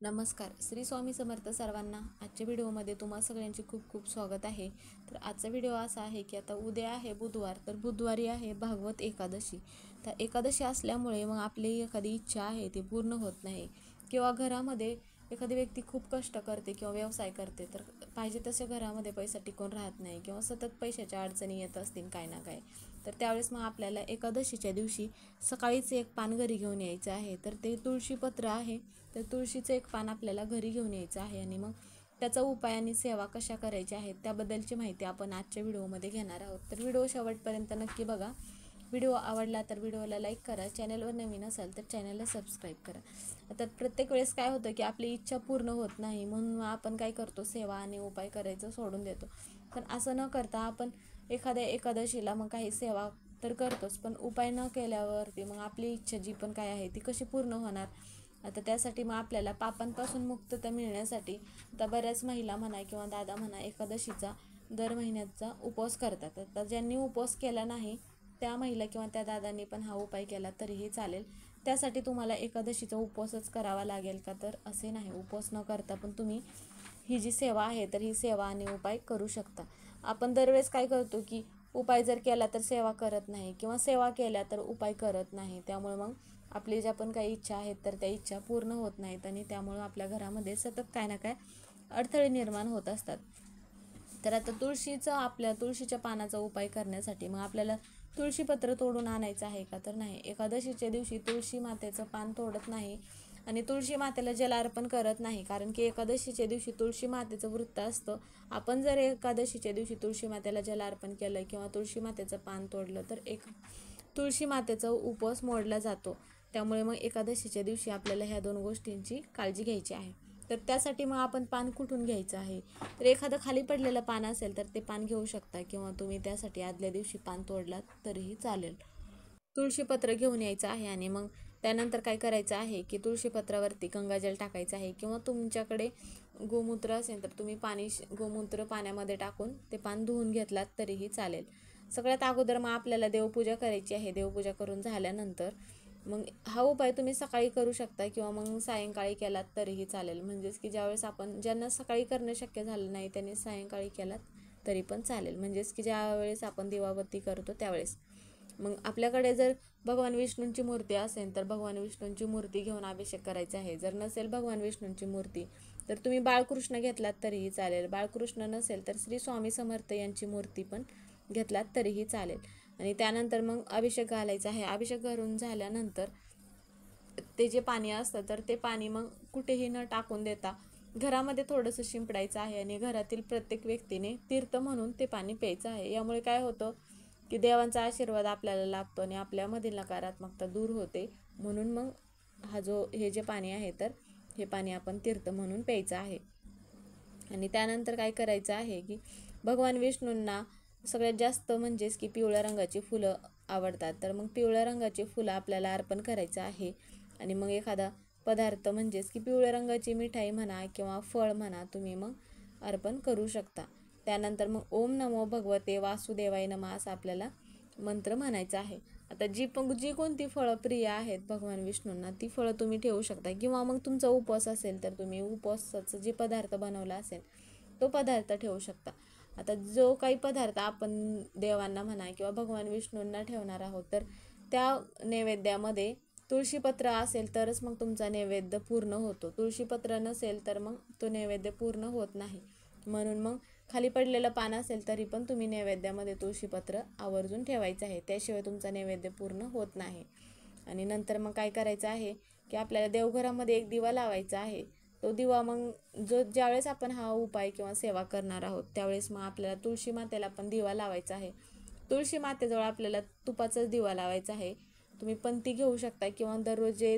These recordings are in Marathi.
नमस्कार. श्री स्वामी समर्थ सर्वांना. आजच्या व्हिडिओमध्ये तुम्हा सगळ्यांचे खूप खूप स्वागत आहे. तर आजचा व्हिडिओ असा आहे की आता उद्या आहे बुधवार, तर बुधवारी आहे भागवत एकादशी. तर एकादशी असल्यामुळे मग आपली एखादी इच्छा आहे ती पूर्ण होत नाही, किंवा घरामध्ये एखादी व्यक्ती खूप कष्ट करते किंवा व्यवसाय करते, तर पाहिजे तसे घरामध्ये पैसा टिकून राहत नाही किंवा सतत पैशाच्या अडचणी येत असतील काय ना काय. तर त्यावेळेस मग आपल्याला एकादशीच्या दिवशी सकाळीच एक पान घरी घेऊन यायचं आहे. तर ते तुळशीपत्र आहे, तर तुळशीचं एक पान आपल्याला घरी घेऊन यायचं आहे आणि मग त्याचा उपाय आणि सेवा कशा करायच्या आहेत त्याबद्दलची माहिती आपण आजच्या व्हिडिओमध्ये घेणार आहोत. तर व्हिडिओ शेवटपर्यंत नक्की बघा. व्हिडिओ आवडला तर व्हिडिओला लाईक करा, चॅनलवर नवीन असाल तर चॅनलला सबस्क्राईब करा. आता प्रत्येक वेळेस काय होतं की आपली इच्छा पूर्ण होत नाही, म्हणून आपण काय करतो, सेवा आणि उपाय करायचं सोडून देतो. पण असं न करता आपण एखाद्या एकादशीला मग काही सेवा तर करतोच, पण उपाय न केल्यावरती मग आपली इच्छा जी पण काय आहे ती कशी पूर्ण होणार. आता त्यासाठी मग आपल्याला पापांपासून मुक्तता मिळण्यासाठी आता बऱ्याच महिला म्हणा किंवा दादा म्हणा एकादशीचा दर महिन्याचा उपवास करतात. आता ज्यांनी उपवास केला नाही त्या महिला किंवा त्या दादांनी पण हा उपाय केला तरीही चालेल. त्यासाठी तुम्हाला एकादशीचा उपवासच करावा लागेल का, तर असे नाही. उपवास न करता पण तुम्ही ही जी सेवा आहे तर ही सेवा आणि उपाय करू शकता. आपण दरवेळेस काय करतो की उपाय जर केला तर सेवा करत नाही, किंवा सेवा केल्या तर उपाय करत नाही. त्यामुळे मग आपली ज्या पण काही इच्छा आहेत तर त्या इच्छा पूर्ण होत नाहीत आणि त्यामुळं आपल्या घरामध्ये सतत काय ना काय अडथळे निर्माण होत असतात. तर आता आपल्या तुळशीच्या पानाचा उपाय करण्यासाठी मग आपल्याला तुळशीपत्र तोडून आणायचं आहे का, तर नाही. एकादशीच्या दिवशी तुळशी मातेचं पान तोडत नाही आणि तुळशी मातेला जल अर्पण करत नाही, कारण की एकादशीच्या दिवशी तुळशी मातेचं व्रत असतं. आपण जर एकादशीच्या दिवशी तुळशी मातेला जल अर्पण केलं किंवा तुळशी मातेचं पान तोडलं तर तुळशी मातेचा उपवास मोडला जातो. त्यामुळे मग एकादशीच्या दिवशी आपल्याला ह्या दोन गोष्टींची काळजी घ्यायची आहे. तर त्यासाठी मग आपण पान कुठून घ्यायचं आहे, तर एखादं खाली पडलेलं पान असेल तर ते पान घेऊ शकता, किंवा तुम्ही त्यासाठी आदल्या दिवशी पान तोडलात तरीही चालेल. तुळशीपत्र घेऊन यायचं आहे आणि मग त्यानंतर काय करायचं आहे की तुळशीपत्रावरती गंगाजल टाकायचं आहे, किंवा तुमच्याकडे गोमूत्र असेल तर तुम्ही गोमूत्र पाण्यामध्ये टाकून ते पान धुवून घेतलात तरीही चालेल. सगळ्यात अगोदर मग आपल्याला देवपूजा करायची आहे. देवपूजा करून झाल्यानंतर मग हा उपाय तुम्ही सकाळी करू शकता किंवा मग सायंकाळी केलात तरीही चालेल. म्हणजेच की ज्यांना सकाळी करणं शक्य झालं नाही त्यांनी सायंकाळी केलात तरी पण चालेल. म्हणजेच की ज्यावेळेस आपण दिवाबत्ती करतो त्यावेळेस मग आपल्याकडे जर भगवान विष्णूंची मूर्ती असेल तर भगवान विष्णूंची मूर्ती घेऊन अभिषेक करायचा आहे. जर नसेल भगवान विष्णूंची मूर्ती तर तुम्ही बाळकृष्ण घेतलात तरीही चालेल. बाळकृष्ण नसेल तर श्री स्वामी समर्थ यांची मूर्ती पण घेतलात तरीही चालेल. आणि त्यानंतर मग अभिषेक घालायचा आहे. अभिषेक घालून झाल्यानंतर ते जे पाणी असतं तर ते पाणी मग कुठेही न टाकून देता घरामध्ये थोडंसं शिंपडायचं आहे आणि घरातील प्रत्येक व्यक्तीने तीर्थ म्हणून ते पाणी प्यायचं आहे. यामुळे काय होतं की देवांचा आशीर्वाद आपल्याला लाभतो आणि आपल्यामधील नकारात्मकता दूर होते. म्हणून मग हे जे पाणी आहे तर हे पाणी आपण तीर्थ म्हणून प्यायचं आहे. आणि त्यानंतर काय करायचं आहे की भगवान विष्णूंना सगळ्यात जास्त म्हणजेच की पिवळ्या रंगाची फुलं आवडतात, तर मग पिवळ्या रंगाची फुलं आपल्याला अर्पण करायचं आहे. आणि मग एखादा पदार्थ म्हणजेच की पिवळ्या रंगाची मिठाई म्हणा किंवा फळ म्हणा तुम्ही मग अर्पण करू शकता. त्यानंतर मग ओम नमो भगवते वासुदेवाय नमः असं आपल्याला मंत्र म्हणायचा आहे. आता जी कोणती फळं प्रिय आहेत भगवान विष्णूंना ती फळं तुम्ही ठेवू शकता, किंवा मग तुमचा उपवास असेल तर तुम्ही उपवासाचा जे पदार्थ बनवला असेल तो पदार्थ ठेवू शकता. आता जो काही पदार्थ आपण देवांना म्हणा किंवा भगवान विष्णूंना ठेवणार आहोत तर त्या नैवेद्यामध्ये तुळशीपत्र असेल तरच मग तुमचा नैवेद्य पूर्ण होतो. तुळशीपत्र नसेल तर मग तो नैवेद्य पूर्ण होत नाही. म्हणून मग खाली पडलेलं पान असेल तरी पण तुम्ही नैवेद्यामध्ये तुळशीपत्र आवर्जून ठेवायचं आहे, त्याशिवाय तुमचा नैवेद्य पूर्ण होत नाही. आणि नंतर मग काय करायचं आहे की आपल्याला देवघरामध्ये एक दिवा लावायचा आहे. तो दिवा मग ज्यावेळेस आपण हा उपाय किंवा सेवा करणार आहोत त्यावेळेस मग आपल्याला तुळशी मातेला पण दिवा लावायचा आहे. तुळशी मातेजवळ आपल्याला तुपाचाच दिवा लावायचा आहे. तुम्ही पंती घेऊ शकता किंवा दररोज जे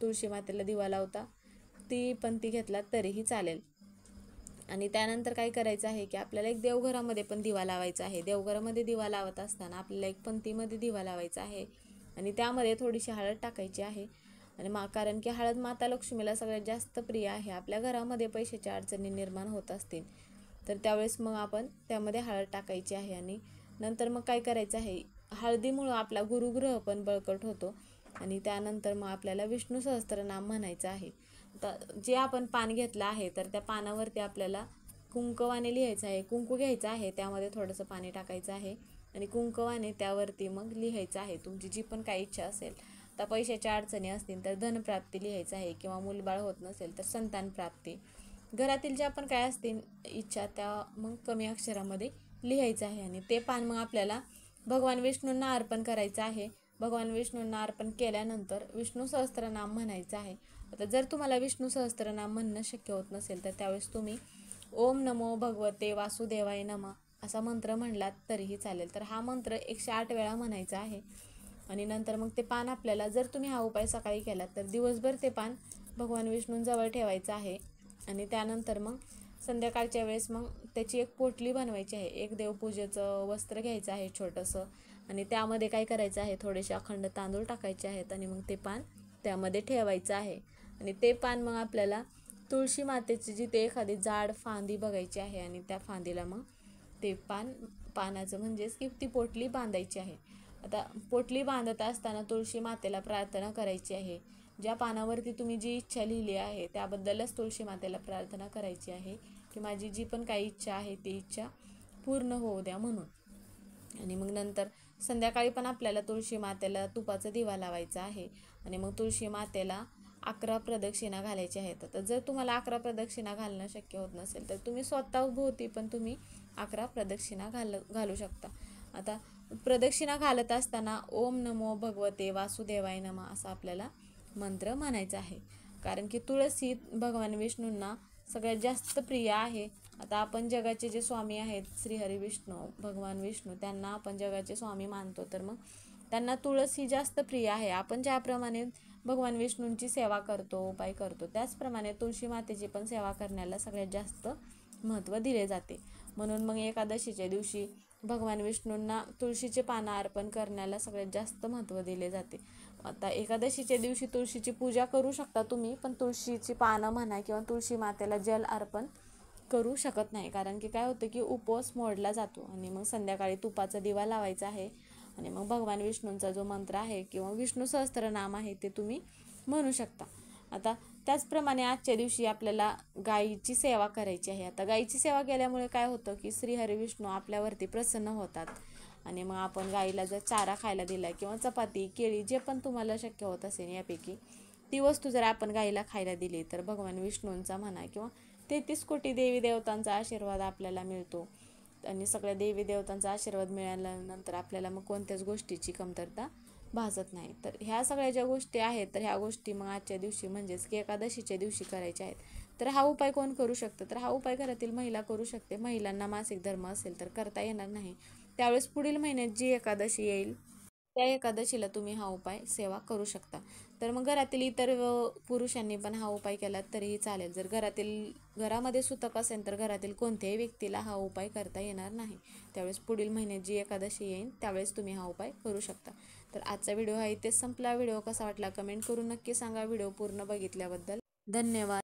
तुळशी मातेला दिवा लावता ती पंती घेतलात तरीही चालेल. आणि त्यानंतर काय करायचं आहे की आपल्याला एक देवघरामध्ये पण दिवा लावायचा आहे. देवघरामध्ये दिवा लावत असताना आपल्याला एक पंतीमध्ये दिवा लावायचा आहे आणि त्यामध्ये थोडीशी हळद टाकायची आहे. आणि कारण की हळद माता लक्ष्मीला सगळ्यात जास्त प्रिय आहे. आपल्या घरामध्ये पैशाच्या अडचणी निर्माण होत असतील तर त्यावेळेस मग आपण त्यामध्ये हळद टाकायची आहे. आणि नंतर मग काय करायचं आहे, हळदीमुळं आपला गुरुग्रह पण बळकट होतो. आणि त्यानंतर मग आपल्याला विष्णू सहस्त्रनाम म्हणायचं आहे. तर जे आपण पान घेतलं आहे तर त्या पानावरती आपल्याला कुंकवाने लिहायचं आहे. कुंकू घ्यायचं आहे, त्यामध्ये थोडंसं पाणी टाकायचं आहे आणि कुंकवाने त्यावरती मग लिहायचं आहे तुमची जी पण काही इच्छा असेल. तर पैशाच्या अडचणी असतील तर धनप्राप्ती लिहायचं आहे, किंवा मूलबाळ होत नसेल तर संतान प्राप्ती. घरातील ज्या पण काय असतील इच्छा त्या मग कमी अक्षरामध्ये लिहायचं आहे. आणि ते पान मग आपल्याला भगवान विष्णूंना अर्पण करायचं आहे. भगवान विष्णूंना अर्पण केल्यानंतर विष्णू सहस्त्रनाम म्हणायचं आहे. आता जर तुम्हाला विष्णू सहस्त्रनाम म्हणणं शक्य होत नसेल तर त्यावेळेस तुम्ही ओम नमो भगवते वासुदेवाय नमः असा मंत्र म्हणलात तरीही चालेल. तर हा मंत्र 108 वेळा म्हणायचा आहे. आणि नंतर मग ते पान आपल्याला, जर तुम्ही हा उपाय सकाळी केलात तर दिवसभर ते पान भगवान विष्णूंजवळ ठेवायचं आहे. आणि त्यानंतर मग संध्याकाळच्या वेळेस मग त्याची एक पोटली बनवायची आहे. एक देवपूजेचं वस्त्र घ्यायचं आहे छोटंसं, आणि त्यामध्ये काय करायचं आहे, थोडेसे अखंड तांदूळ टाकायचे आहेत आणि मग ते पान त्यामध्ये ठेवायचं आहे. आणि ते पान मग आपल्याला तुळशी मातेची जिथे एखादी जाड फांदी बघायची आहे आणि त्या फांदीला मग ते पानाचं म्हणजेच की ती पोटली बांधायची आहे. आता पोटली बांधत असताना तुळशी मातेला प्रार्थना करायची आहे. ज्या पानावरती तुम्ही जी इच्छा लिहिली आहे त्याबद्दलच तुळशी मातेला प्रार्थना करायची आहे की माझी जी पण काही इच्छा आहे ती इच्छा पूर्ण होऊ द्या म्हणून. आणि मग नंतर संध्याकाळी पण आपल्याला तुळशी मातेला तुपाचा दिवा लावायचा आहे. आणि मग तुळशी मातेला 11 प्रदक्षिणा घालायच्या आहेत. तर जर तुम्हाला 11 प्रदक्षिणा घालणं शक्य होत नसेल तर तुम्ही स्वतः भोवती पण तुम्ही 11 प्रदक्षिणा घालू शकता. आता प्रदक्षिणा घालत असताना ओम नमो भगवते वासुदेवाय नमः असा आपल्याला मंत्र म्हणायचा आहे. कारण की तुळस ही भगवान विष्णूंना सगळ्यात जास्त प्रिय आहे. आता आपण जगाचे जे स्वामी आहेत श्रीहरी विष्णू, भगवान विष्णू, त्यांना आपण जगाचे स्वामी मानतो. तर मग त्यांना तुळस ही जास्त प्रिय आहे. आपण ज्याप्रमाणे भगवान विष्णूंची सेवा करतो, उपाय करतो, त्याचप्रमाणे तुळशी मातेची पण सेवा करण्याला सगळ्यात जास्त महत्त्व दिले जाते. म्हणून मग एकादशीच्या दिवशी भगवान विष्णूंना तुळशीचे पानं अर्पण करण्याला सगळ्यात जास्त महत्त्व दिले जाते. आता एकादशीच्या दिवशी तुळशीची पूजा करू शकता तुम्ही, पण तुळशीची पानं म्हणा किंवा तुळशी मातेला जल अर्पण करू शकत नाही. कारण की काय होतं की उपवास मोडला जातो. आणि मग संध्याकाळी तुपाचा दिवा लावायचा आहे आणि मग भगवान विष्णूंचा जो मंत्र आहे किंवा विष्णू सहस्त्रनाम आहे ते तुम्ही म्हणू शकता. आता त्याचप्रमाणे आजच्या दिवशी आपल्याला गायीची सेवा करायची आहे. आता गायीची सेवा केल्यामुळे काय होतं की श्रीहरी विष्णू आपल्यावरती प्रसन्न होतात. आणि मग आपण गाईला जर चारा खायला दिला किंवा चपाती, केळी जे पण तुम्हाला शक्य होत असेल यापैकी ती वस्तू जर आपण गाईला खायला दिली तर भगवान विष्णूंचा म्हणा किंवा 33 कोटी देवी देवतांचा आशीर्वाद आपल्याला मिळतो. आणि सगळ्या देवी देवतांचा आशीर्वाद मिळाल्यानंतर आपल्याला मग कोणत्याच गोष्टीची कमतरता भासत नाही. तर ह्या सगळ्या ज्या गोष्टी आहेत तर ह्या गोष्टी मग आजच्या दिवशी म्हणजेच की एकादशीच्या दिवशी करायच्या आहेत. तर हा उपाय कोण करू शकतं, तर हा उपाय घरातील महिला करू शकते. महिलांना मासिक धर्म असेल तर करता येणार नाही. त्यावेळेस पुढील महिन्यात जी एकादशी येईल त्या एकादशीला तुम्ही हा उपाय सेवा करू शकता. तर मग घरातील इतर पुरुषांनी पण हा उपाय केला तरीही चालेल. जर घरामध्ये सुतक असेल तर घरातील कोणत्याही व्यक्तीला हा उपाय करता येणार नाही. त्यावेळेस पुढील महिन्यात जी एकादशी येईल त्यावेळेस तुम्ही हा उपाय करू शकता. तर आजचा व्हिडिओ हा इथेच संपला. व्हिडिओ कसा वाटला कमेंट करून नक्की सांगा. व्हिडिओ पूर्ण बघितल्याबद्दल धन्यवाद.